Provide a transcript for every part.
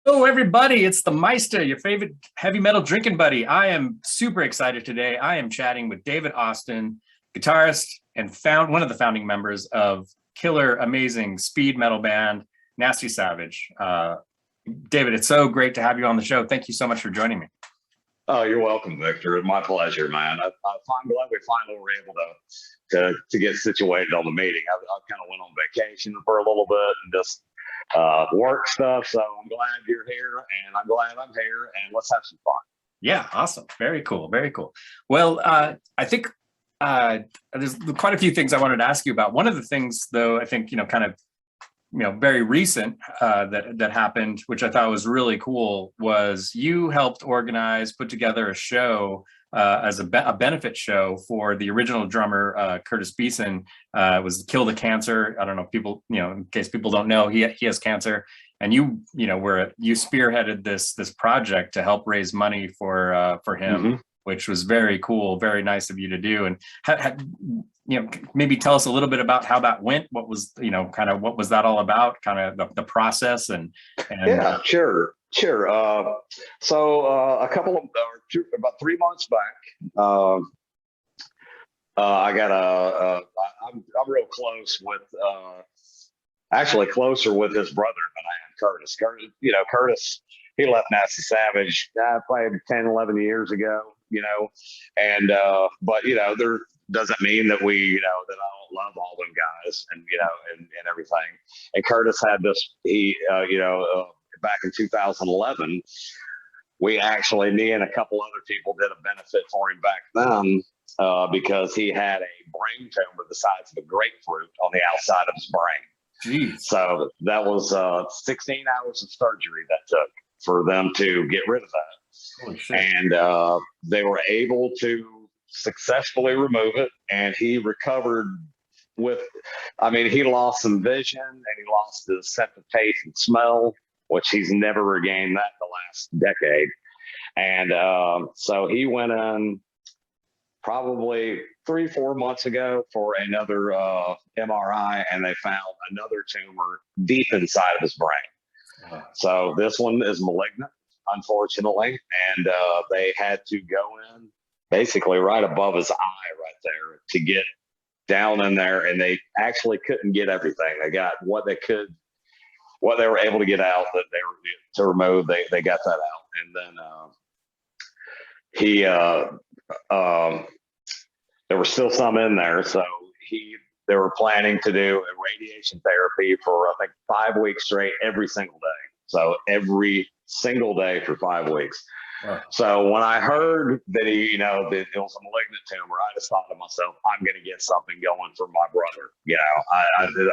Hello, everybody. It's the Meista, your favorite heavy metal drinking buddy. I am super excited today. I am chatting with David Austin, guitarist and one of the founding members of killer, amazing speed metal band Nasty Savage. David, it's so great to have you on the show. Thank you so much for joining me. Oh, you're welcome, Victor. My pleasure, man. I'm glad we finally were able to get situated on the meeting. I kind of went on vacation for a little bit and just work stuff. So I'm glad you're here, and I'm glad I'm here, and let's have some fun. Yeah, awesome. Very cool. Very cool. Well, I think there's quite a few things I wanted to ask you about. One of the things, though, I think, very recent that happened, which I thought was really cool, was you helped put together a show as a benefit show for the original drummer, Curtis Beeson. It was Kill the Cancer. I don't know if people, in case people don't know, he has cancer. And you spearheaded this project to help raise money for him, mm-hmm. which was very cool, very nice of you to do. And maybe tell us a little bit about how that went. What was, what was that all about? Kind of the process and yeah, sure. So about 3 months back, I got I'm real close with, actually closer with his brother than I am Curtis. Curtis, he left Nasty Savage probably 10, 11 years ago, but there doesn't mean that that I don't love all them guys and everything. And Curtis had this, back in 2011, me and a couple other people did a benefit for him back then because he had a brain tumor the size of a grapefruit on the outside of his brain. Jeez. So that was 16 hours of surgery that took for them to get rid of that. Holy shit. And they were able to successfully remove it, and he recovered he lost some vision and he lost his sense of taste and smell, which he's never regained that the last decade. And so he went in probably 3-4 months ago for another MRI, and they found another tumor deep inside of his brain. So this one is malignant, unfortunately, and they had to go in basically right above his eye right there to get down in there, and they actually couldn't get everything. They got what they were able to get out that they were to remove. They got that out, and then there was still some in there, so they were planning to do a radiation therapy for I think 5 weeks straight, every single day. So every single day for 5 weeks. Wow. So when I heard that that it was a malignant tumor, I just thought to myself, I'm going to get something going for my brother. I'm going to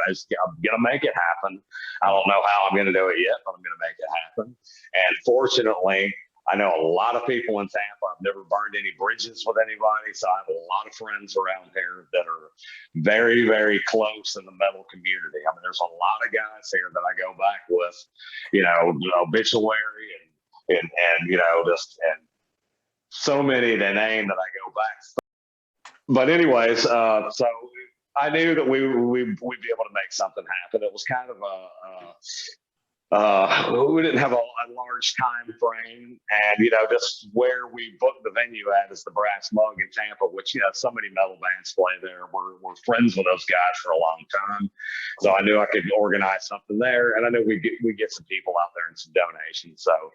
make it happen. I don't know how I'm going to do it yet, but I'm going to make it happen. And fortunately, I know a lot of people in Tampa. I've never burned any bridges with anybody, so I have a lot of friends around here that are very, very close in the metal community. I mean, there's a lot of guys here that I go back with, obituary and so many to name that I go back. But anyways, so I knew that we'd be able to make something happen. It was kind of we didn't have a large time frame, and just where we booked the venue at is the Brass Mug in Tampa, which so many metal bands play there. We're friends with those guys for a long time, so I knew I could organize something there, and I knew we get some people out there and some donations. So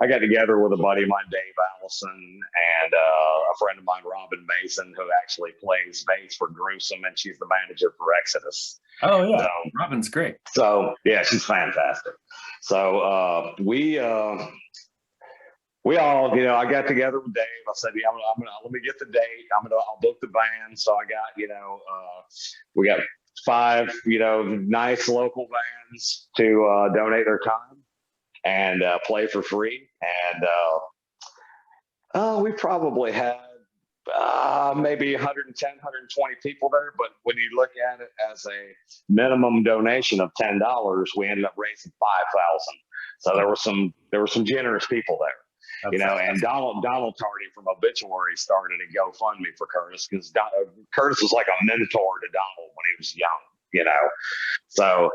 I got together with a buddy of mine, Dave Allison, and a friend of mine, Robin Mason, who actually plays bass for Gruesome, and she's the manager for Exodus. Oh yeah, so, Robin's great. So yeah, she's fantastic. So we all, I got together with Dave. I said, yeah, I'm gonna let me get the date. I'll book the band. So I got, we got 5, nice local bands to donate their time and play for free. And we probably had maybe 110, 120 people there. But when you look at it as a minimum donation of $10, we ended up raising 5,000. So there were some generous people there. And Donald Tardy from Obituary started a GoFundMe for Curtis, because Curtis was like a mentor to Donald when he was young, So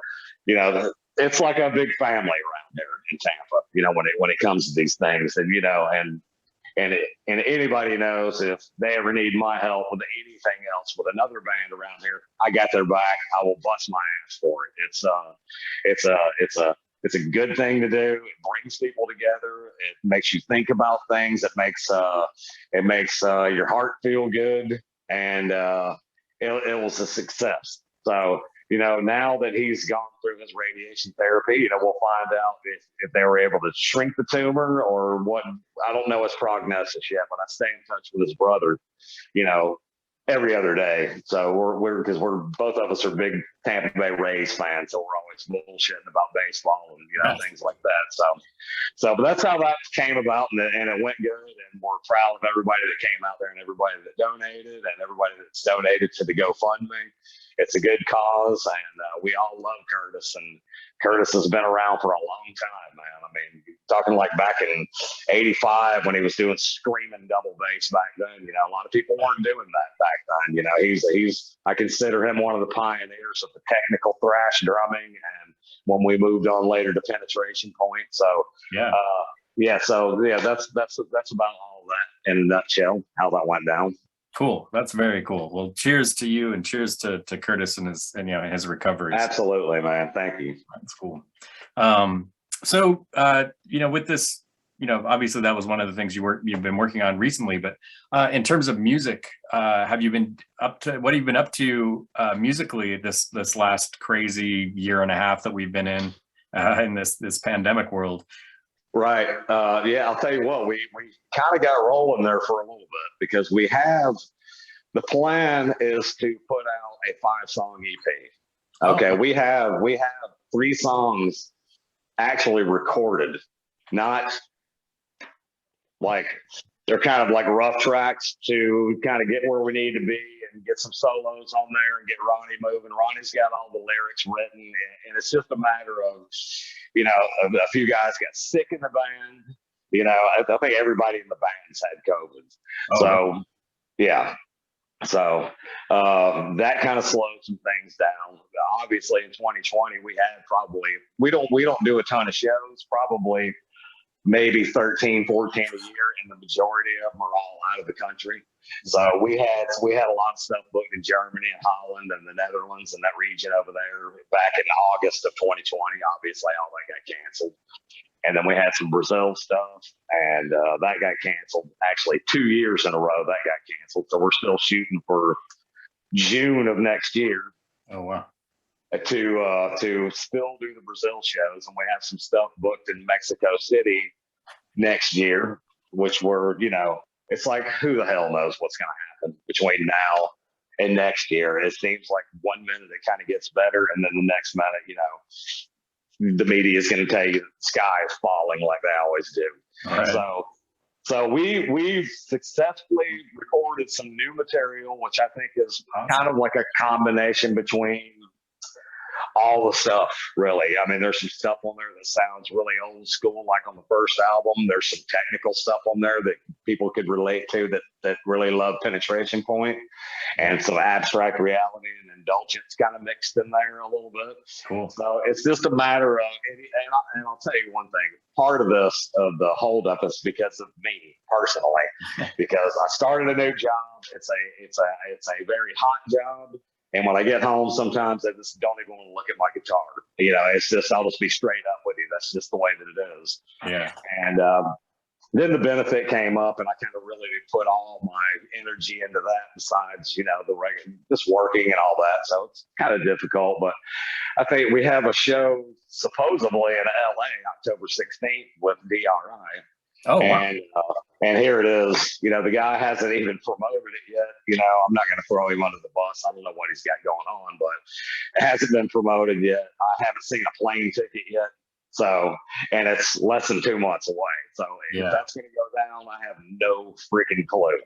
it's like a big family around there in Tampa, when it comes to these things. And, and anybody knows if they ever need my help with anything else with another band around here, I got their back. I will bust my ass for it. It's a good thing to do. It brings people together. It makes you think about things. It makes your heart feel good, and it was a success. So, now that he's gone through his radiation therapy, we'll find out if they were able to shrink the tumor or what. I don't know his prognosis yet, but I stay in touch with his brother, every other day. So because we're both of us are big Tampa Bay Rays fans, so we're always bullshitting about baseball and things like that. So but that's how that came about, and it went good, and we're proud of everybody that came out there and everybody that donated and everybody that's donated to the GoFundMe. It's a good cause, and we all love Curtis, and Curtis has been around for a long time, man. I mean, talking like back in '85 when he was doing screaming double bass back then. A lot of people weren't doing that back then. He's I consider him one of the pioneers of the technical thrash drumming, and when we moved on later to penetration point. So that's about all that in a nutshell, how that went down. Cool. That's very cool. Well, cheers to you, and cheers to Curtis and his recovery. Absolutely, man. Thank you. That's cool. So with this, obviously that was one of the things you've been working on recently, but in terms of music, what have you been up to musically this last crazy year and a half that we've been in this pandemic world? Right. I'll tell you what, we kind of got rolling there for a little bit, because the plan is to put out a 5-song EP. Okay. Oh. We have 3 songs actually recorded, not like they're kind of like rough tracks to kind of get where we need to be and get some solos on there and get Ronnie moving. Ronnie's got all the lyrics written, and it's just a matter of, a few guys got sick in the band. I think everybody in the band's had COVID. Oh. So, yeah. So that kind of slowed some things down. Obviously, in 2020, we don't do a ton of shows, probably maybe 13, 14 a year, and the majority of them are all out of the country. So we had a lot of stuff booked in Germany and Holland and the Netherlands and that region over there back in August of 2020. Obviously, all that got canceled. And then we had some Brazil stuff, and that got canceled. Actually, 2 years in a row that got canceled. So we're still shooting for June of next year. Oh wow! To still do the Brazil shows, and we have some stuff booked in Mexico City next year, which it's like, who the hell knows what's going to happen between now and next year. It seems like one minute it kind of gets better, and then the next minute, the media is going to tell you that the sky is falling like they always do. Right. So we've successfully recorded some new material, which I think is kind of like a combination between all the stuff, really. I mean, there's some stuff on there that sounds really old school, like on the first album. There's some technical stuff on there that people could relate to that really love Penetration Point, and some abstract reality and indulgence kind of mixed in there a little bit. Cool. So it's just a matter of, and I'll tell you one thing. Part of the holdup is because of me personally, because I started a new job. It's a very hot job. And when I get home, sometimes I just don't even want to look at my guitar. It's just, I'll just be straight up with you. That's just the way that it is. Yeah. And then the benefit came up, and I kind of really put all my energy into that besides, the regular, just working and all that. So it's kind of difficult, but I think we have a show supposedly in LA, October 16th with DRI. Oh, wow. And here it is. The guy hasn't even promoted it yet. I'm not going to throw him under the bus. I don't know what he's got going on, but it hasn't been promoted yet. I haven't seen a plane ticket yet. So, and it's less than 2 months away. So if that's going to go down, I have no freaking clue,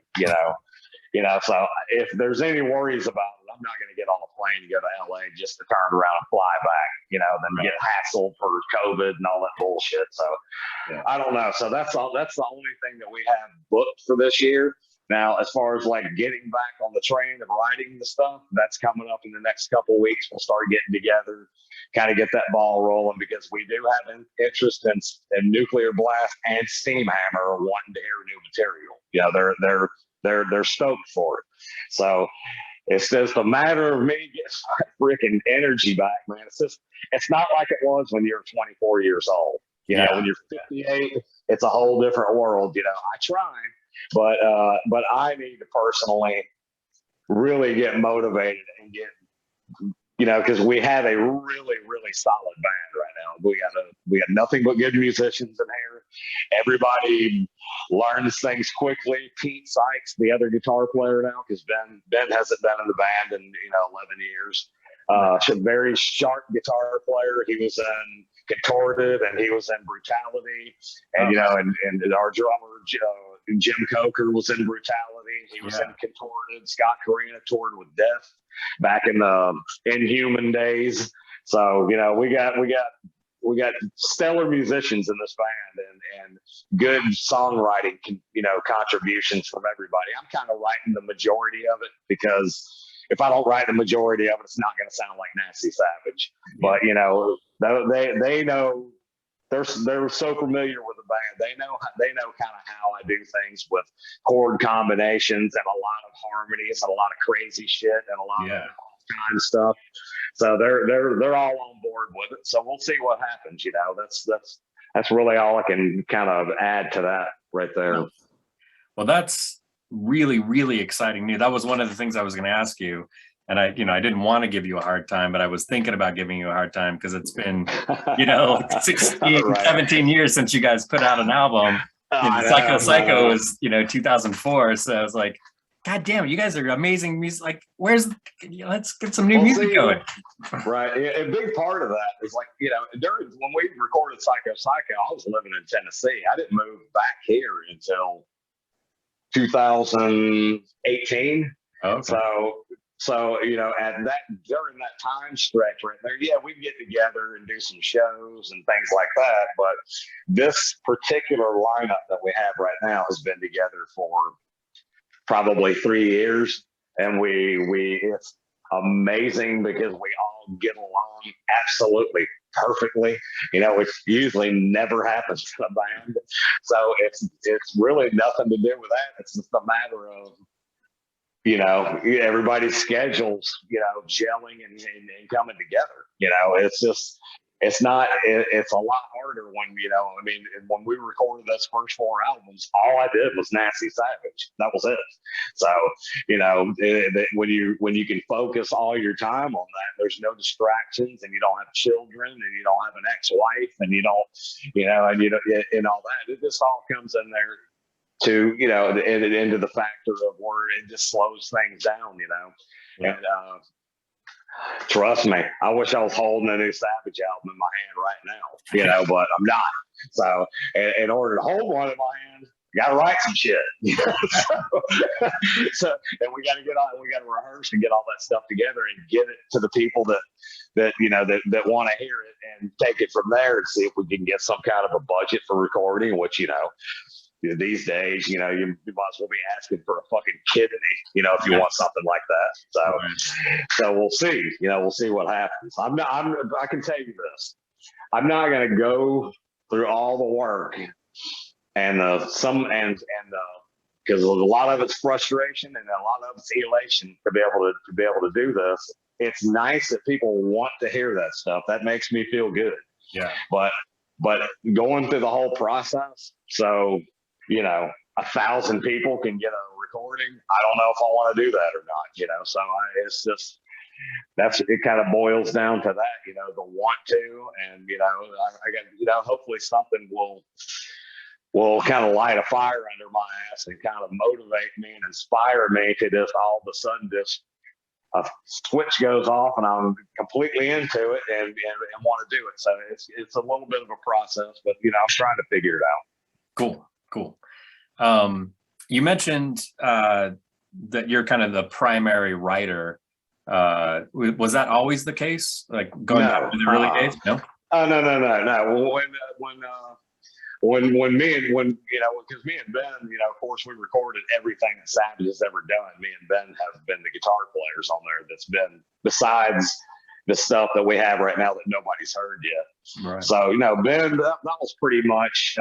so if there's any worries about it, I'm not going to get on a plane to go to LA just to turn around and fly back, then get hassled for COVID and all that bullshit. So I don't know. So that's the only thing that we have booked for this year. Now, as far as like getting back on the train of writing the stuff, that's coming up in the next couple of weeks. We'll start getting together, kind of get that ball rolling, because we do have an interest in Nuclear Blast and Steamhammer are wanting to hear new material. You know, they're stoked for it. So it's just a matter of me getting my freaking energy back, man. It's not like it was when you're 24 years old. You know, when you're 58, it's a whole different world. You know, I try, but I need to personally really get motivated and get, you know, because we have a really, really solid band right now. We got nothing but good musicians in here. Everybody learns things quickly. Pete Sykes, the other guitar player now, because Ben hasn't been in the band in 11 years. A very sharp guitar player. He was in Contorted and he was in Brutality, and and our drummer Jim Coker was in Brutality. He was in Contorted. Scott Carina toured with Death back in the Inhuman days. So we got stellar musicians in this band and good songwriting contributions from everybody. I'm kind of writing the majority of it, because if I don't write the majority of it, it's not going to sound like Nasty Savage. But they know, they're so familiar with the band. They know kind of how I do things with chord combinations and a lot of harmonies and a lot of crazy shit and a lot of kind of stuff. So they're all on board with it. So we'll see what happens. That's really all I can kind of add to that right there. Well, that's really, really exciting news. That was one of the things I was going to ask you. And I didn't want to give you a hard time, but I was thinking about giving you a hard time because it's been, 16, 17 years since you guys put out an album. Psycho was, 2004. So I was like, God damn it, you guys are amazing music. Like, let's get some new music going. Right. A big part of that is like, during when we recorded Psycho, I was living in Tennessee. I didn't move back here until 2018. Okay. So at during that time stretch right there, we'd get together and do some shows and things like that. But this particular lineup that we have right now has been together for probably 3 years, and it's amazing because we all get along absolutely perfectly, which usually never happens in a band. So it's really nothing to do with that. It's just a matter of everybody's schedules gelling and coming together. It's a lot harder when when we recorded those first 4 albums, all I did was Nasty Savage. That was it. So when you can focus all your time on that, there's no distractions, and you don't have children, and you don't have an ex-wife, and you don't and all that. It just all comes in there to into the factor of where it just slows things down. And trust me, I wish I was holding a new Savage album in my hand right now, but I'm not. So in order to hold one in my hand, you got to write some shit. So and we got to rehearse and get all that stuff together and get it to the people that want to hear it, and take it from there and see if we can get some kind of a budget for recording, which these days, you might as well be asking for a fucking kidney, if you want something like that. So we'll see, we'll see what happens. I can tell you this, I'm not going to go through all the work and because a lot of it's frustration and a lot of it's elation to be able to do this. It's nice that people want to hear that stuff. That makes me feel good. Yeah. But going through the whole process, so 1,000 people can get a recording. I don't know if I want to do that or not, so it's just, it kind of boils down to that, the want to, and, I got, hopefully something will kind of light a fire under my ass and kind of motivate me and inspire me to just all of a sudden just a switch goes off and I'm completely into it and want to do it. So it's a little bit of a process, but, I'm trying to figure it out. Cool. You mentioned that you're kind of the primary writer. Was that always the case? Like going back to the early days? No. No. because me and Ben, of course, we recorded everything that Savage has ever done. Me and Ben have been the guitar players on there. That's been besides the stuff that we have right now that nobody's heard yet. Right. So Ben, that was pretty much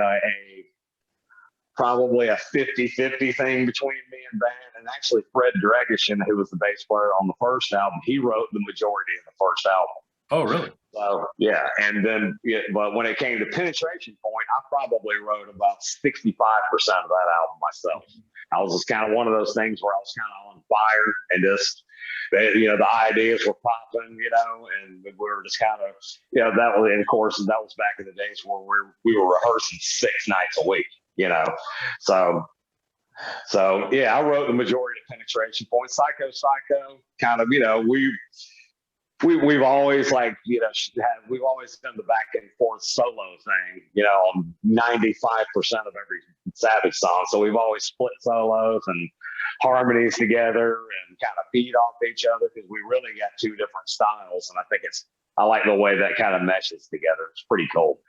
probably a 50-50 thing between me and Ben. And actually, Fred Dregeshin, who was the bass player on the first album, he wrote the majority of the first album. Oh, really? So yeah, and then but when it came to Penetration Point, I probably wrote about 65% of that album myself. I was just kind of one of those things where I was kind of on fire and just the ideas were popping, and we were just kind of that was, and of course, that was back in the days where we were rehearsing 6 nights a week, So yeah, I wrote the majority of Penetration Point. Psycho, kind of, we've always we've always done the back and forth solo thing, on 95% of every Savage song. So we've always split solos and harmonies together and kind of feed off each other because we really got 2 different styles. And I think I like the way that kind of meshes together. It's pretty cool,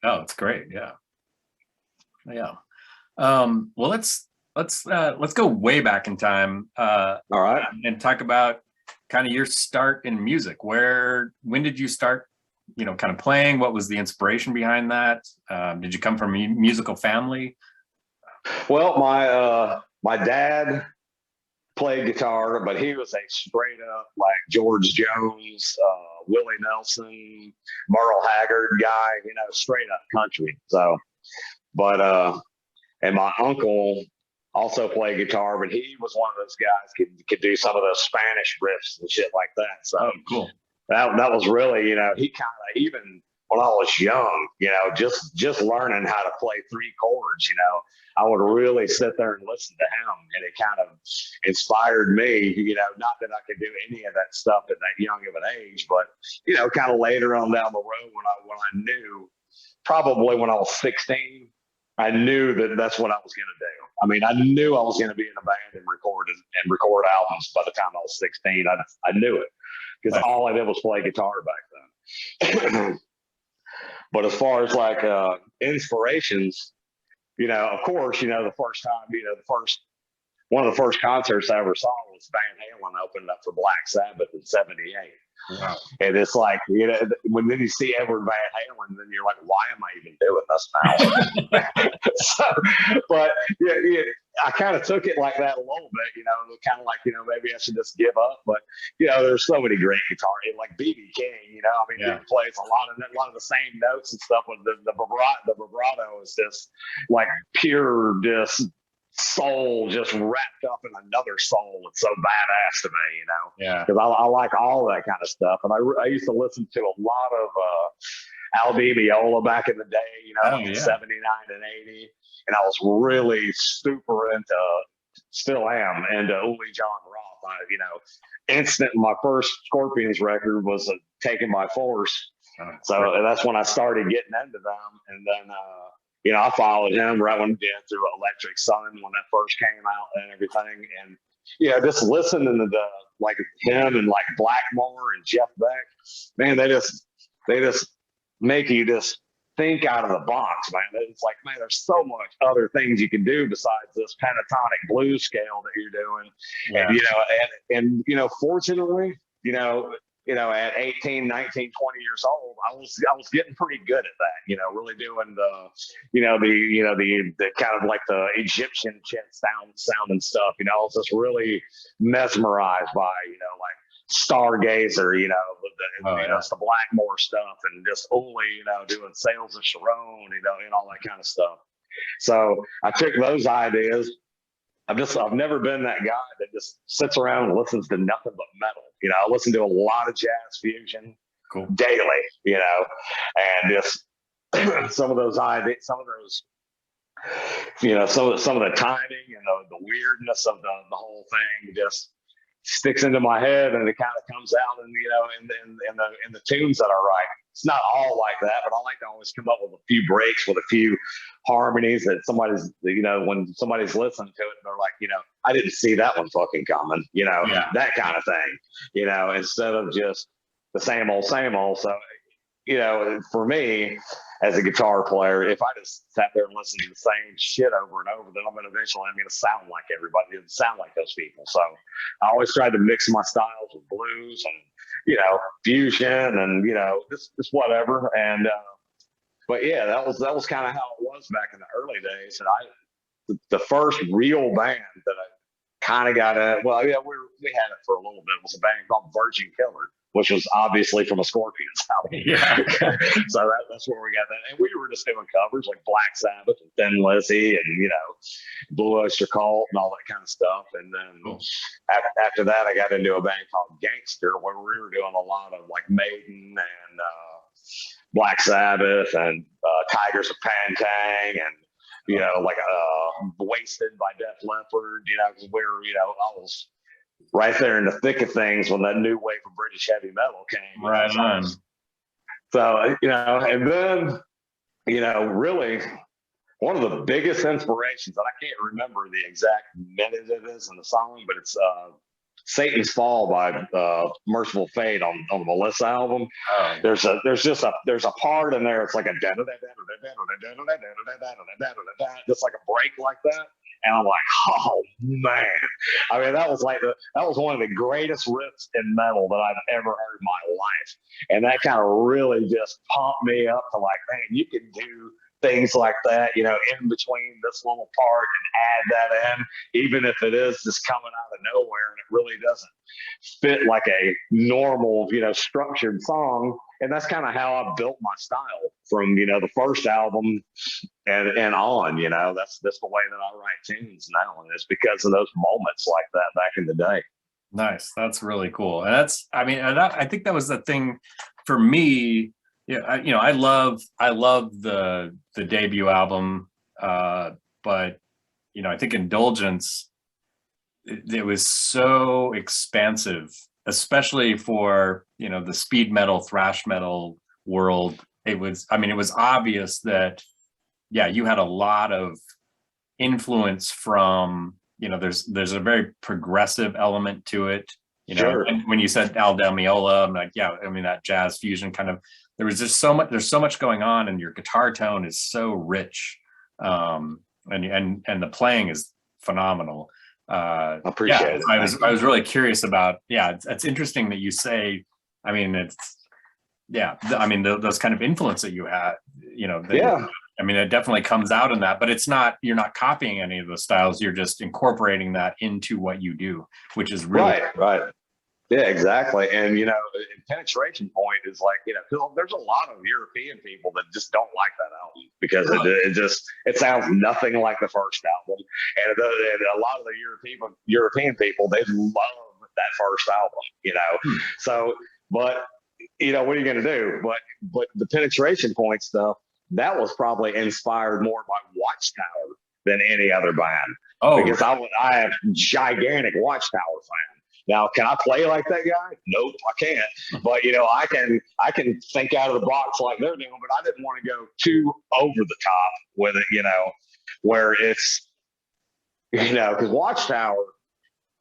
Oh, it's great. Yeah. Well, let's go way back in time. All right. And talk about kind of your start in music. When did you start, kind of playing? What was the inspiration behind that? Did you come from a musical family? Well, my dad played guitar, but he was a straight up like George Jones, Willie Nelson, Merle Haggard guy, straight up country. So, but and my uncle also played guitar, but he was one of those guys could do some of those Spanish riffs and shit like that. So cool. That was really, he kind of, even when I was young, just learning how to play 3 chords, I would really sit there and listen to him, and it kind of inspired me, not that I could do any of that stuff at that young of an age, but, kind of later on down the road when I knew, probably when I was 16, I knew that that's what I was going to do. I mean, I knew I was going to be in a band and record albums by the time I was 16. I knew it because all I did was play guitar back then. But as far as like inspirations, of course, the first time, one of the first concerts I ever saw was Van Halen opening up for Black Sabbath in '78. Wow. And it's like, when then you see Edward Van Halen, then you're like, why am I even doing this now? So, but I kind of took it like that a little bit, kind of like, maybe I should just give up. But, there's so many great guitarists, like B.B. King, he plays a lot of the same notes and stuff. With the vibrato is just like pure, just soul just wrapped up in another soul. It's so badass to me, Yeah. Because I like all that kind of stuff, and I used to listen to a lot of Al Di Meola back in the day, in '79 and '80, and I was really super still am into Uli John Roth. Instant. My first Scorpions record was Taking by Force, so that's when I started getting into them, and then. I followed him right when through Electric Sun when that first came out and everything. And just listening to like him and like Blackmore and Jeff Beck, man, they just make you just think out of the box, man. It's like, man, there's so much other things you can do besides this pentatonic blues scale that you're doing. Yeah. And fortunately, at 18, 19, 20 years old, I was getting pretty good at that, really doing the kind of like the Egyptian sounding stuff, I was just really mesmerized by, like Stargazer, it's the Blackmore stuff and just only, doing Sales of Sharon, and all that kind of stuff. So I took those ideas. I've never been that guy that just sits around and listens to nothing but metal. I listen to a lot of jazz fusion daily, and just some of those ideas, some of the timing and the weirdness of the whole thing just sticks into my head, and it kind of comes out in the tunes that I write. It's not all like that, but I like to always come up with a few breaks with a few harmonies that somebody's, when somebody's listening to it, they're like, I didn't see that one fucking coming, that kind of thing, instead of just the same old, same old. So you know, for me as a guitar player, if I just sat there and listened to the same shit over and over, then I'm going to sound like everybody, sound like those people. So I always tried to mix my styles with blues and, you know, fusion and, you know, just whatever. And, but yeah, that was kind of how it was back in the early days. And the first real band that I kind of got in, well, yeah, we had it for a little bit. It was a band called Virgin Killer, which was obviously from a Scorpions album. Yeah. So that's where we got that. And we were just doing covers like Black Sabbath and Thin Lizzy and, you know, Blue Oyster Cult and all that kind of stuff. And then after that, I got into a band called Gangster, where we were doing a lot of like Maiden and Black Sabbath and Tigers of Pantang and, you know, like Wasted by Def Leppard, you know, because we were, you know, I was right there in the thick of things when that new wave of British heavy metal came. Right on. So, you know, and then, you know, really one of the biggest inspirations, and I can't remember the exact minute it is in the song, but it's Satan's Fall by Merciful Fate on the Melissa album. There's a part in there. It's like a just like a break like that. And I'm like, oh man. I mean, that was one of the greatest riffs in metal that I've ever heard in my life. And that kind of really just pumped me up to like, man, you can do things like that, you know, in between this little part and add that in, even if it is just coming out of nowhere and it really doesn't fit like a normal, you know, structured song. And that's kind of how I built my style from, you know, the first album and on, you know, that's the way that I write tunes now. And it's because of those moments like that back in the day. Nice. That's really cool. And I think that was the thing for me. Yeah, you know, I love the debut album, but you know, I think Indulgence, it was so expansive, especially for, you know, the speed metal, thrash metal world. It was obvious that, yeah, you had a lot of influence from, you know, there's a very progressive element to it. You know, Sure. And when you said Al Di Meola, I'm like, yeah, I mean, that jazz fusion kind of, there's so much going on, and your guitar tone is so rich, and the playing is phenomenal. I appreciate it. I was really curious about, yeah, it's interesting that you say, I mean, those kind of influence that you had, you know, I mean, it definitely comes out in that, but you're not copying any of the styles. You're just incorporating that into what you do, which is really right. Yeah, exactly. And, you know, Penetration Point is like, you know, 'cause there's a lot of European people that just don't like that album because it sounds nothing like the first album. And a lot of the European people, they love that first album, you know. So, but, you know, what are you going to do? But the Penetration Point stuff, that was probably inspired more by Watchtower than any other band. Oh, because I am a gigantic Watchtower fan. Now, can I play like that guy? Nope, I can't. But, you know, I can think out of the box like they're doing, but I didn't want to go too over the top with it, you know, where it's, you know, because Watchtower,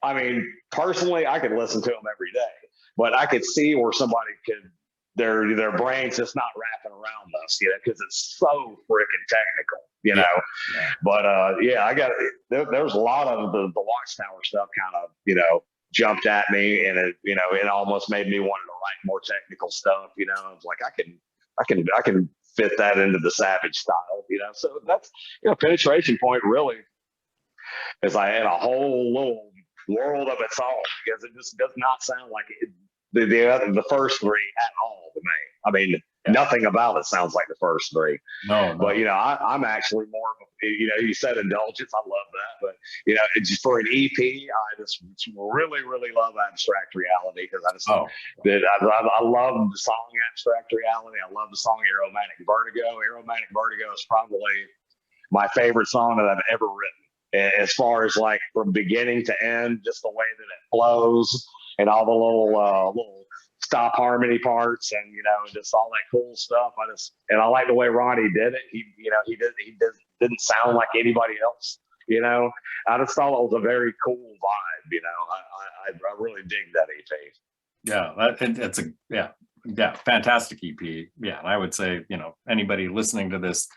I mean, personally, I could listen to them every day, but I could see where somebody could, their brains just not wrapping around us, you know, because it's so freaking technical, you know. Yeah. But, yeah, there's a lot of the Watchtower stuff kind of, you know, jumped at me, and it, you know, it almost made me want to write more technical stuff, you know. I was like, I can fit that into the Savage style, you know. So that's, you know, Penetration Point really is like in a whole little world of its own, because it just does not sound like the first three at all to me. I mean, nothing about it sounds like the first three. No. But, you know, I'm actually more of a, you know, you said Indulgence. I love that. But, you know, it's just for an EP, I just really, really love Abstract Reality, because I just I love the song Abstract Reality. I love the song Aromatic Vertigo. Aromatic Vertigo is probably my favorite song that I've ever written, as far as like from beginning to end, just the way that it flows and all the little stop harmony parts, and, you know, just all that cool stuff. I like the way Ronnie did it. He didn't sound like anybody else, you know. I just thought it was a very cool vibe, you know. I really dig that EP. Yeah, Yeah, fantastic EP. Yeah, and I would say, anybody listening to this,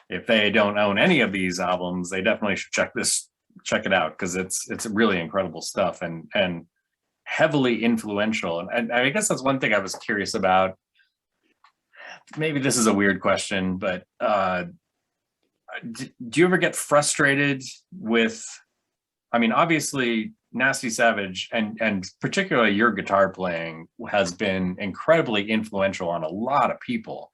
if they don't own any of these albums, they definitely should check it out, because it's really incredible stuff, and heavily influential. And I guess that's one thing I was curious about. Maybe this is a weird question, but do you ever get frustrated with, I mean, obviously Nasty Savage and particularly your guitar playing has been incredibly influential on a lot of people.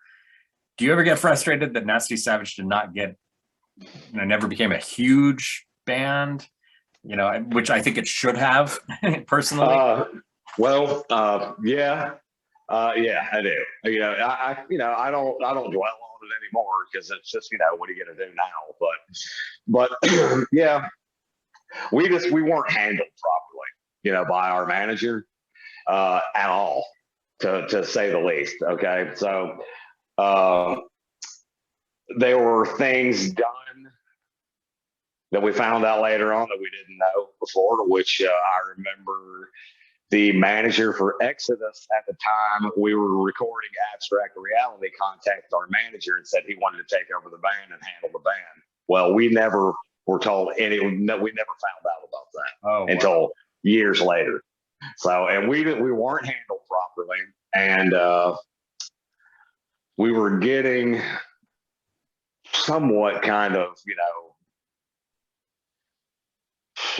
Do you ever get frustrated that Nasty Savage did not get, never became a huge band, which I think it should have personally? Yeah. Yeah, I do. I don't dwell on it anymore, because it's just, what are you gonna do now? But yeah, we weren't handled properly, by our manager, at all, to say the least. Okay, so there were things done that we found out later on that we didn't know before, which I remember the manager for Exodus at the time we were recording Abstract Reality contacted our manager and said he wanted to take over the band and handle the band. Well, we never were told we never found out about that until years later. So, and we weren't handled properly, and we were getting somewhat kind of,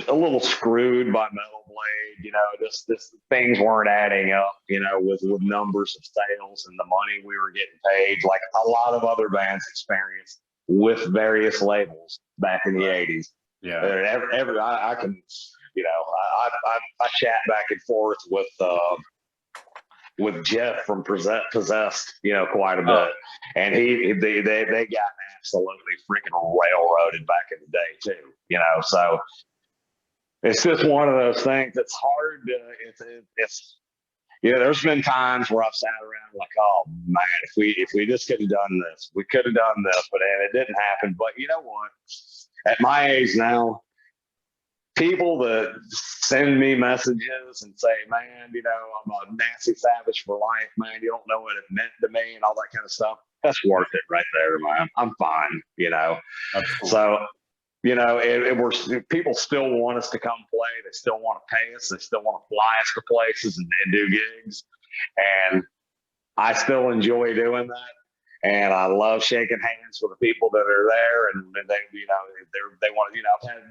a little screwed by Metal Blade, just things weren't adding up, with numbers of sales and the money we were getting paid, like a lot of other bands experienced with various labels back in the 80s. Yeah. I can, I chat back and forth with Jeff from Possessed, quite a bit, and they got absolutely freaking railroaded back in the day too, so. It's just one of those things that's hard to, there's been times where I've sat around like, oh man, if we just could have done this, we could have done this, but it didn't happen. But you know what? At my age now, people that send me messages and say, man, I'm a Nasty Savage for life, man, you don't know what it meant to me and all that kind of stuff. That's worth it right there, man. I'm fine, That's cool. So, people still want us to come play. They still want to pay us. They still want to fly us to places and do gigs. And I still enjoy doing that. And I love shaking hands with the people that are there. And they, they want to, I've had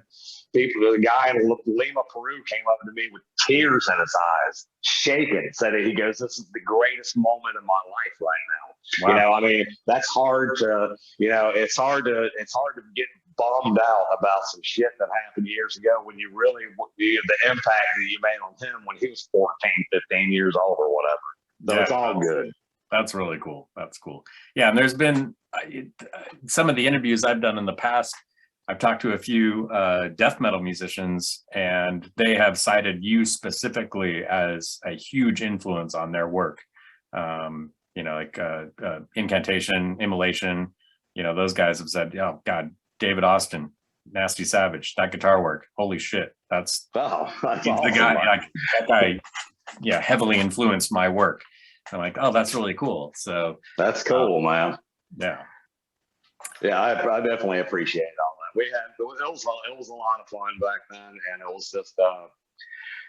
people, the guy in Lima, Peru came up to me with tears in his eyes, shaking, said, he goes, this is the greatest moment of my life right now. Wow. I mean, that's hard to, it's hard to get bummed out about some shit that happened years ago when you really, the impact that you made on him when he was 14, 15 years old or whatever. So it's all good. That's really cool. That's cool. Yeah. And there's been some of the interviews I've done in the past, I've talked to a few death metal musicians, and they have cited you specifically as a huge influence on their work. Like Incantation, Immolation, those guys have said, oh God, David Austin, Nasty Savage, that guitar work, holy shit, that's awesome. The guy. That guy, heavily influenced my work. I'm like, oh, that's really cool. So that's cool, man. Yeah, I definitely appreciate all that. It was a lot of fun back then, and it was just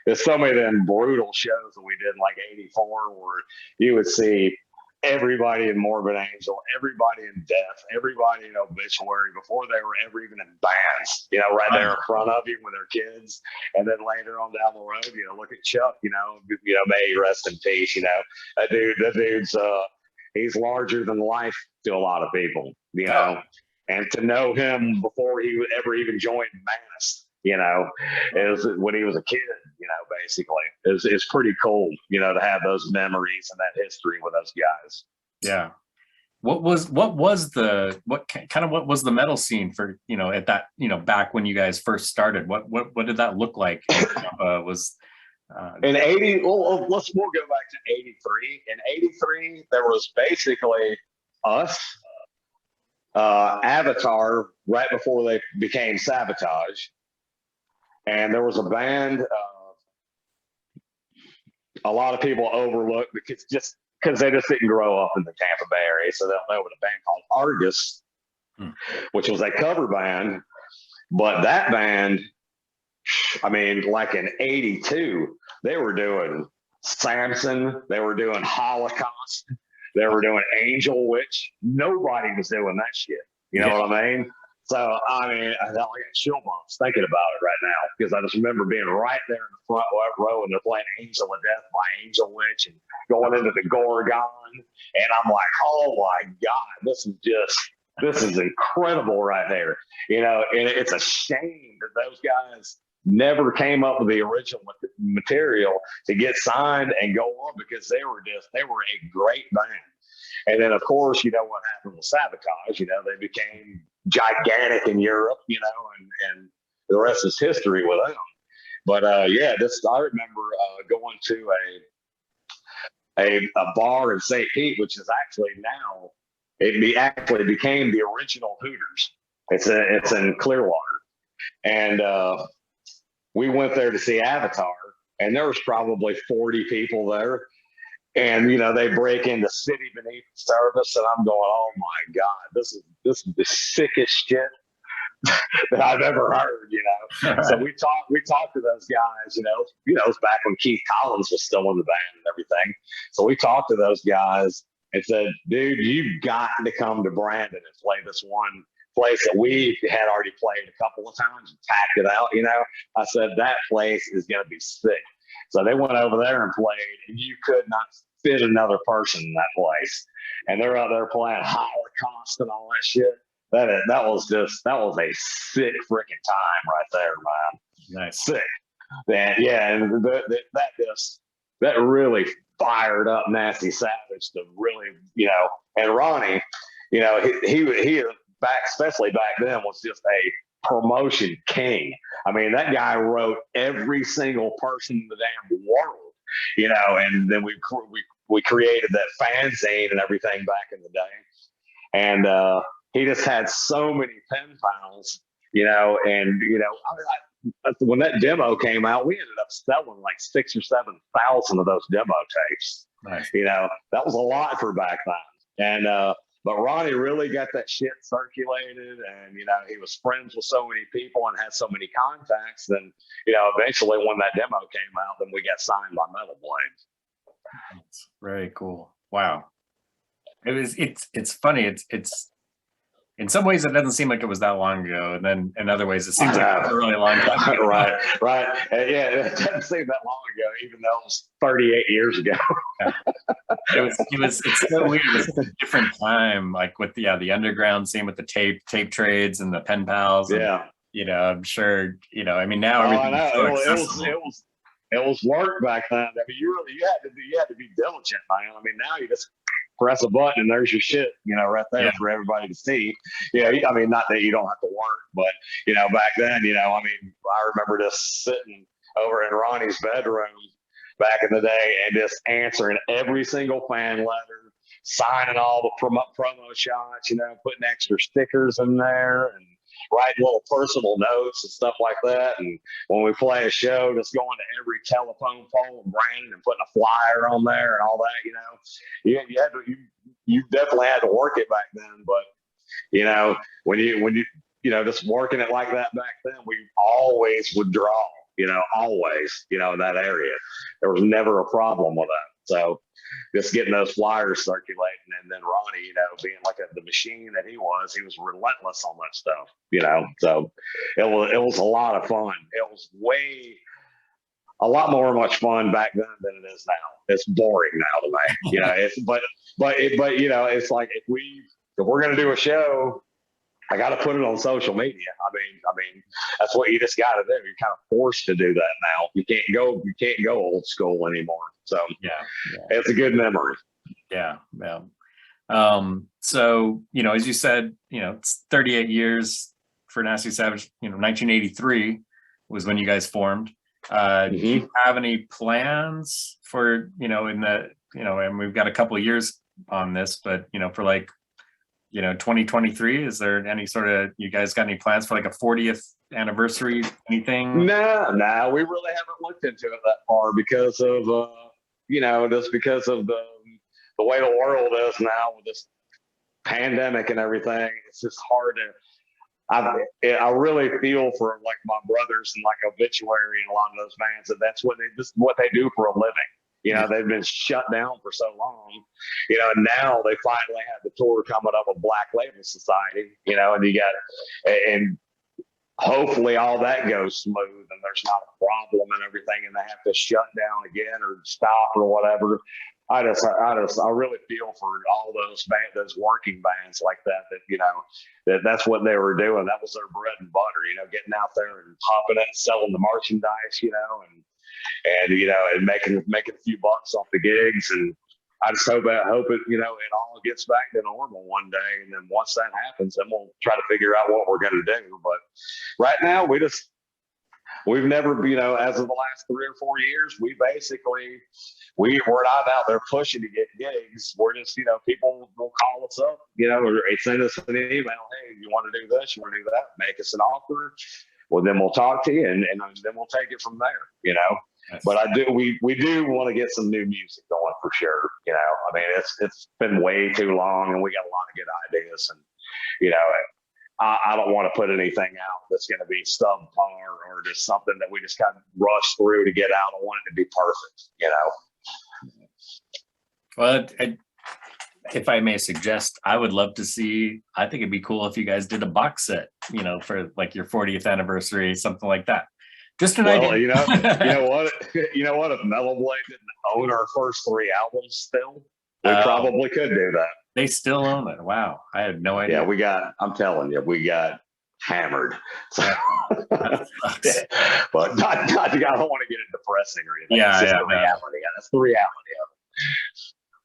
there's so many of them brutal shows that we did in like '84 where you would see everybody in Morbid Angel, everybody in Death, everybody in Obituary before they were ever even in bands, right there in front of you with their kids. And then later on down the road, look at Chuck, may he rest in peace, that dude's he's larger than life to a lot of people, and to know him before he would ever even join Mass, is when he was a kid, basically is pretty cool, to have those memories and that history with those guys. Yeah. What was the metal scene for, at that, back when you guys first started? What did that look like? In 80, we'll go back to 83. In 83, there was basically us, Avatar, right before they became Sabotage. And there was a band a lot of people overlook because just because they just didn't grow up in the Tampa Bay area. So they'll know what a band called Argus, which was a cover band. But that band, I mean, like in '82, they were doing Samson, they were doing Holocaust, they were doing Angel Witch. Nobody was doing that shit. You know what I mean? So, I mean, I got chill bumps thinking about it right now, because I just remember being right there in the front row and they're playing Angel of Death by Angel Witch and going into the Gorgon. And I'm like, oh my God, this is incredible right there. You know, and it's a shame that those guys never came up with the original material to get signed and go on, because they were a great band. And then, of course, you know what happened with Sabotage. You know, they became gigantic in Europe, you know, and the rest is history with them. But I remember going to a bar in St. Pete, which is actually now, actually became the original Hooters. It's in Clearwater. And we went there to see Avatar, and there was probably 40 people there. And, you know, they break into City Beneath the Service, and I'm going, oh my God, this is the sickest shit that I've ever heard, you know. So we talked to those guys, you know, it was back when Keith Collins was still in the band and everything. So we talked to those guys and said, dude, you've got to come to Brandon and play this one place that we had already played a couple of times and tacked it out, you know. I said, that place is going to be sick. So they went over there and played, and you could not fit another person in that place. And they're out there playing Holocaust and all that shit. That was a sick freaking time right there, man. Nice. Sick. And yeah, and that really fired up Nasty Savage to really, you know, and Ronnie, you know, he back, especially back then, was just a promotion king. I mean, that guy wrote every single person in the damn world, you know, and then we created that fanzine and everything back in the day. And he just had so many pen pals, you know, and, you know, when that demo came out, we ended up selling like 6,000 or 7,000 of those demo tapes. Nice. You know, that was a lot for back then. And, but Ronnie really got that shit circulated, and, you know, he was friends with so many people and had so many contacts. Then, you know, eventually when that demo came out, then we got signed by Metal Blade. That's very cool. Wow. It's funny. It's in some ways it doesn't seem like it was that long ago, and then in other ways it seems like it's a really long time ago. right. Yeah, it doesn't seem that long ago, even though it was 38 years ago. Yeah. It's so weird. It's a different time, like with the underground scene with the tape trades and the pen pals. And, yeah. You know, I'm sure, you know, I mean, now I know. So it was work back then. I mean, you had to be diligent, man. I mean, now you just press a button and there's your shit, you know, right there for everybody to see. Yeah, I mean, not that you don't have to work, but, you know, back then, you know, I mean, I remember just sitting over in Ronnie's bedroom back in the day and just answering every single fan letter, signing all the promo shots, you know, putting extra stickers in there and writing little personal notes and stuff like that. And when we play a show, just going to every telephone pole in Brandon and putting a flyer on there and all that, you know. You definitely had to work it back then, but, you know, when you know, just working it like that back then, we always would draw, you know, always, you know, in that area. There was never a problem with that. So just getting those flyers circulating, and then Ronnie, you know, being like the machine that he was relentless on that stuff, you know. So it was a lot of fun. It was a lot more much fun back then than it is now. It's boring now to me, you know. But you know, it's like if we're gonna do a show, I got to put it on social media. I mean, that's what you just got to do. You're kind of forced to do that now. You can't go old school anymore. So yeah. It's a good memory. Yeah. So, you know, as you said, you know, it's 38 years for Nasty Savage. You know, 1983 was when you guys formed. Do you have any plans for, you know, and we've got a couple of years on this, but, you know, for like, you know, 2023, is there any sort of, you guys got any plans for like a 40th anniversary, anything? No, we really haven't looked into it that far because of, you know, just because of the way the world is now with this pandemic and everything, it's just hard to. I really feel for like my brothers and like Obituary and a lot of those bands that's what they do for a living. You know, they've been shut down for so long, you know, and now they finally have the tour coming up with Black Label Society, you know, and you got, and hopefully all that goes smooth and there's not a problem and everything and they have to shut down again or stop or whatever. I really feel for all those working bands like that, you know, that's what they were doing. That was their bread and butter, you know, getting out there and popping it, selling the merchandise, you know, and you know, and making a few bucks off the gigs. And I just hope it, you know, it all gets back to normal one day. And then once that happens, then we'll try to figure out what we're going to do. But right now we've never, you know, as of the last 3 or 4 years, we're not out there pushing to get gigs. We're just, you know, people will call us up, you know, or send us an email. Hey, you want to do this? You want to do that? Make us an offer. Well, then we'll talk to you and then we'll take it from there, you know. But we do want to get some new music going for sure. You know, I mean, it's been way too long and we got a lot of good ideas and, you know, I don't want to put anything out that's going to be subpar or just something that we just kind of rush through to get out. I want it to be perfect, you know. Well, if I may suggest, I would love to see, I think it'd be cool if you guys did a box set, you know, for like your 40th anniversary, something like that. Just an idea. You know what? You know what? If Mellow Blade didn't own our first 3 albums still, we probably could do that. They still own it. Wow. I had no idea. Yeah, I'm telling you, we got hammered. So, That sucks. but not, I don't want to get it depressing or anything. Yeah, it's just the reality. Yeah, that's the reality of it.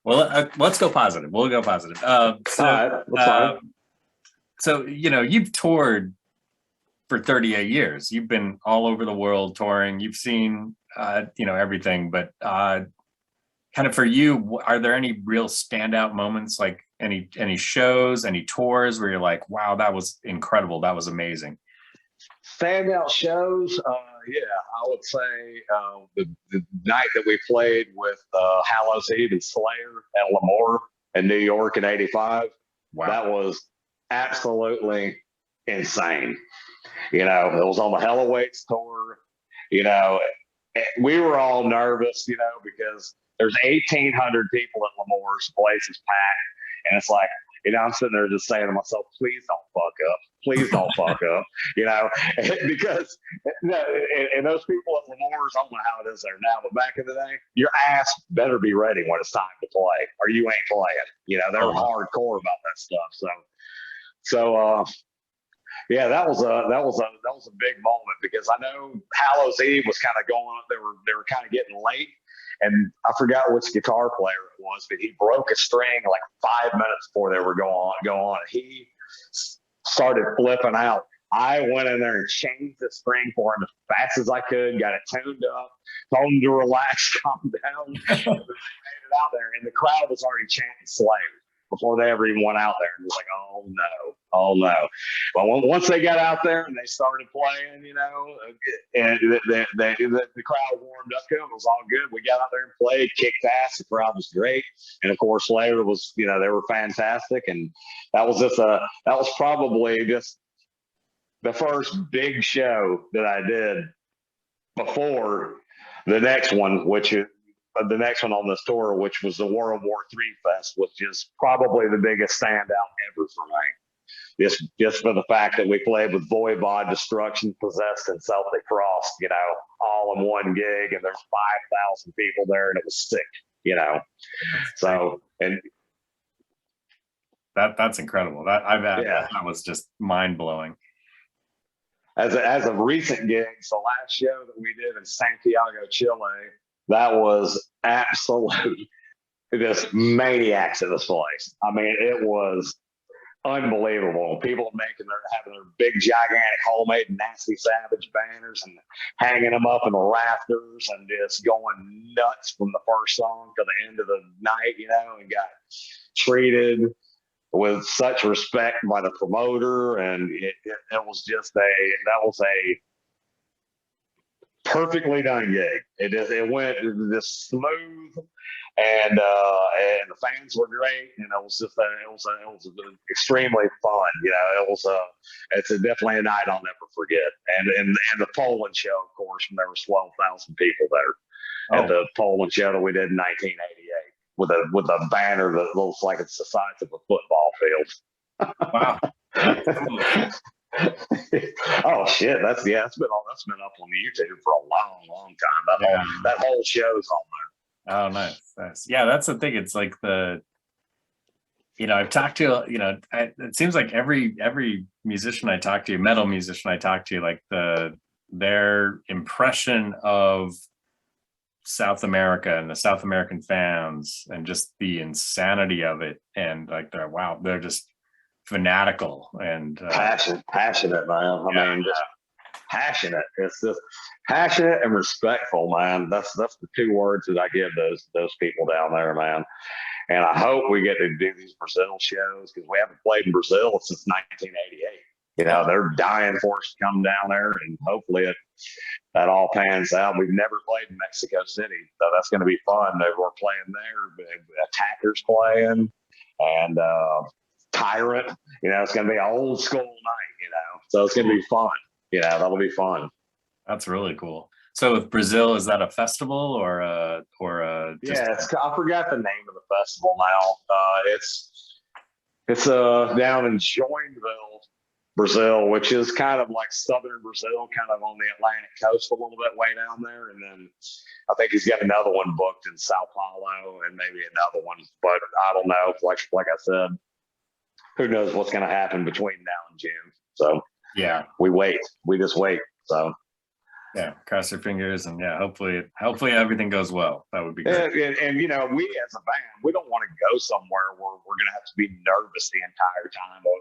Well, let's go positive. We'll go positive. All right, so, you know, you've toured for 38 years. You've been all over the world touring. You've seen, you know, everything. But kind of for you, are there any real standout moments, like any shows, any tours where you're like, wow, that was incredible. That was amazing. Standout shows, yeah, I would say the night that we played with Hallows Eve and Slayer at Lemoore in New York in '85. Wow. That was absolutely insane. You know, it was on the Hell Awaits tour. You know, we were all nervous, you know, because there's 1,800 people at Lemoore's. Place is packed, and it's like, you know, I'm sitting there just saying to myself, please don't fuck up. Please don't fuck up, you know, because and those people at Lemoore's, I don't know how it is there now, but back in the day, your ass better be ready when it's time to play, or you ain't playing. You know, they're hardcore about that stuff. So yeah, that was a big moment because I know Hallows Eve was kind of going. They were kind of getting late. And I forgot which guitar player it was, but he broke a string like 5 minutes before they were go on. He started flipping out. I went in there and changed the string for him as fast as I could, got it tuned up, told him to relax, calm down, and made it out there. And the crowd was already chanting Slayer before they ever even went out there. And it was like, oh no. But once they got out there and they started playing, you know, and the crowd warmed up to it. It was all good. We got out there and played, kicked ass. The crowd was great. And of course, Slayer was, you know, they were fantastic. And that was probably just the first big show that I did before the next one, which is the next one on this tour, which was the World War III Fest, which is probably the biggest standout ever for me. Just for the fact that we played with Voivod, Destruction, Possessed, and Celtic Frost, you know, all in one gig, and there's 5,000 people there, and it was sick, you know. So, and that's incredible. That was just mind blowing. As a recent gig, the last show that we did in Santiago, Chile, that was absolute just maniacs in this place. I mean, it was unbelievable. People having their big, gigantic, homemade, nasty savage banners and hanging them up in the rafters and just going nuts from the first song to the end of the night, you know, and got treated with such respect by the promoter. And it was just that was a perfectly done gig. It went this smooth. and the fans were great, and it was just it was extremely fun. It's definitely a night I'll never forget. And the Poland show, of course, when there was 12,000 people there at the Poland show that we did in 1988 with a banner that looks like it's the size of a football field. Wow. Oh shit, that's been up on YouTube for a long time. That whole show's on there. Oh, nice. Yeah, that's the thing. It's like I've talked to, it seems like every musician I talk to, metal musician I talk to, like their impression of South America and the South American fans and just the insanity of it, and like they're just fanatical and passionate, man. I mean, just passionate. It's just passionate and respectful, man. That's the two words that I give those people down there, man. And I hope we get to do these Brazil shows, because we haven't played in Brazil since 1988. They're dying for us to come down there, and hopefully that all pans out. We've never played in Mexico City, so that's going to be fun. We're playing there. Attackers playing, and Tyrant. It's going to be an old school night. So it's going to be fun. That'll be fun. That's really cool. So with Brazil, is that a festival or I forgot the name of the festival now. It's down in Joinville, Brazil, which is kind of like southern Brazil, kind of on the Atlantic coast a little bit way down there. And then I think he's got another one booked in Sao Paulo and maybe another one, but I don't know. Like I said, who knows what's going to happen between now and June. So yeah, we just wait. So yeah, cross your fingers, and hopefully everything goes well. That would be great. And we as a band, we don't want to go somewhere where we're going to have to be nervous the entire time. Or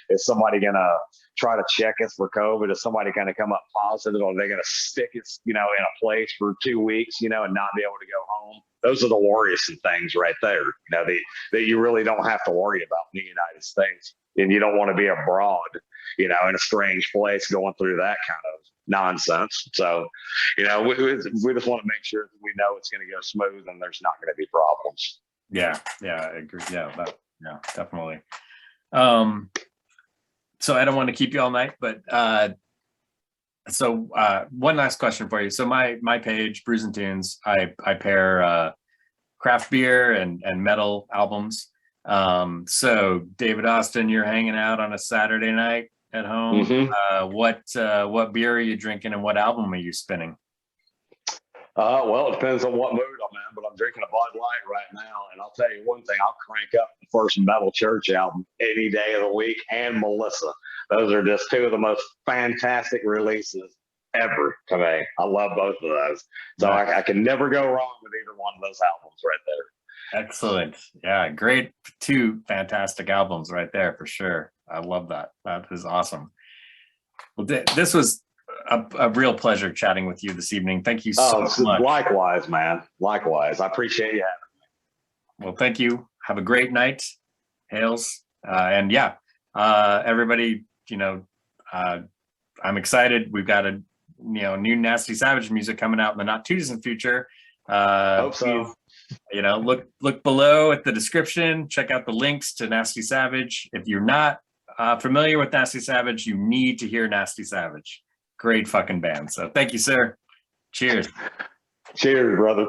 is somebody going to try to check us for COVID? Is somebody going to come up positive? Or are they going to stick us, in a place for 2 weeks, and not be able to go home? Those are the worrisome things right there. That you really don't have to worry about in the United States, and you don't want to be abroad, in a strange place going through that kind of nonsense. So, we just want to make sure that we know it's going to go smooth and there's not going to be problems. Yeah, I agree. Yeah, definitely. So I don't want to keep you all night, but one last question for you. So my page, Brews and Tunes, I pair craft beer and metal albums. So David Austin, you're hanging out on a Saturday night at home. Mm-hmm. What beer are you drinking, and what album are you spinning? Well, it depends on what mood I'm in, but I'm drinking a Bud Light right now, and I'll tell you one thing: I'll crank up the first Metal Church album any day of the week, and Melissa. Those are just two of the most fantastic releases ever to me. I love both of those, so I can never go wrong with either one of those albums right there. Excellent. Yeah, great. Two fantastic albums right there for sure. I love that. That is awesome. Well, this was a real pleasure chatting with you this evening. Thank you so much. Likewise, man. Likewise. I appreciate you having me. Well, thank you. Have a great night, Hales. And everybody, I'm excited. We've got a new Nasty Savage music coming out in the not too distant future. Hope so. Look below at the description. Check out the links to Nasty Savage. If you're not familiar with Nasty Savage, you need to hear Nasty Savage. Great fucking band. So thank you, sir. Cheers. Cheers, brother.